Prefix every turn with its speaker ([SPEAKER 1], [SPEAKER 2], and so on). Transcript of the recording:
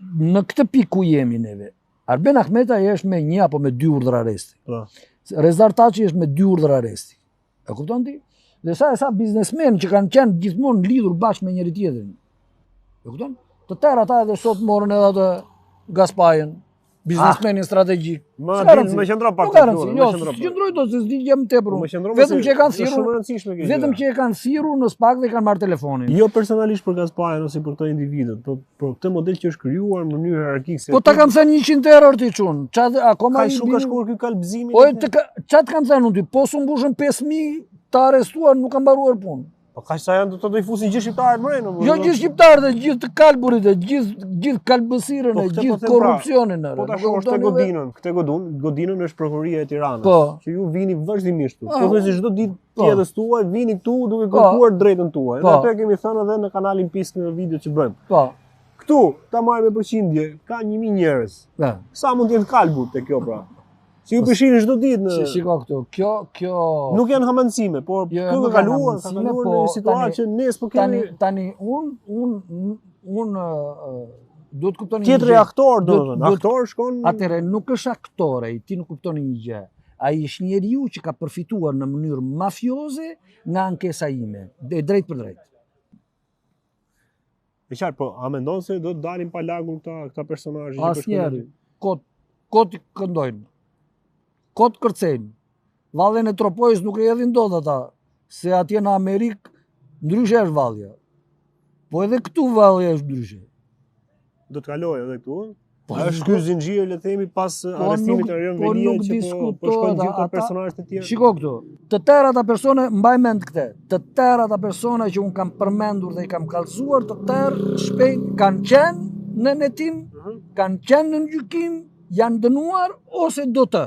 [SPEAKER 1] Në këtë pikë ku jemi neve, Arben Ahmetaj është me 1 apo me 2 urdhër arresti. Rezar Taçi është me 2 urdhër arresti. E kupton ti? Dhe sa biznesmen që kanë qenë gjithmonë lidhur bashkë me njëri tjetrin. E kupton? Të tërë ata edhe sot morën edhe atë Gaspajën, biznesmenin strategjik.
[SPEAKER 2] Më qëndro pak.
[SPEAKER 1] Qëndroj do se s'di jam tepër. Vetëm që e kanë thirrur, në SPAK dhe kanë marrë telefonin.
[SPEAKER 2] Jo personalisht për Gaspajën ose për këto individët, por këtë model që është krijuar në mënyrë hierarkike.
[SPEAKER 1] Po ta kanë thënë 100 euro ti çun. Çfarë akoma
[SPEAKER 2] ai shumë ka shkuar ky kalbëzimi.
[SPEAKER 1] Po çat kanë thënë unë ti, po su mbushën 5000 të arrestuar, nuk kanë mbaruar punë.
[SPEAKER 2] Po kaq sa janë do i fusin gjithë shqiptarët më rënë.
[SPEAKER 1] Jo gjithë shqiptarët, gjithë të kalburit, gjithë kalbësirën, gjithë korrupsionin.
[SPEAKER 2] Po tash është te Godinën. Këtë Godinën është prokuroria e Tiranës. Që ju vini vazhdimisht këtu. Po thjesht çdo ditë tjetës tuaj vini këtu duke kërkuar drejtën tuaj. Ne atë kemi thënë edhe në kanalin Pisk në video që bëjmë.
[SPEAKER 1] Po.
[SPEAKER 2] Këtu ta marrim me përqindje, ka 1000 njerëz. Sa mund të jenë kalbur te kjo pra? Si ju pëshini çdo ditë në...
[SPEAKER 1] Shiko këtu, kjo...
[SPEAKER 2] Nuk janë hamancime, por kjo ka kaluar në situatë që nes po kemi...
[SPEAKER 1] Tani, unë duhet kuptoni...
[SPEAKER 2] Tjetëri aktor, aktor shkon...
[SPEAKER 1] Atëre, nuk është aktore, ti nuk kuptoni një gjë. Ai është njeriu që ka përfituar në mënyrë mafioze nga ankesa ime, drejt për drejt.
[SPEAKER 2] E qartë, po, a mendon se do të dalin pa lagur këta personazhe?
[SPEAKER 1] Asnjëri. Kot këndojnë. Kot kërcejnë. Vallën e Tropojës nuk e hedhin dot ata, se atje në Amerikë ndryshe është vallja. Po edhe këtu vallja është ndryshe.
[SPEAKER 2] Do të kalojë edhe këtu? Po është ky zinxhir, le të themi, pas arrestimit të Erion Velia që po shkojnë gjithë ato personazhet e tjerë.
[SPEAKER 1] Shiko këtu. Të tërë ata persona, mbaj mend këtë. Të tërë ata persona që un kam përmendur dhe i kam kallëzuar, të tërë shpejt kanë qenë në netim, kanë qenë në gjykim, janë dënuar ose do të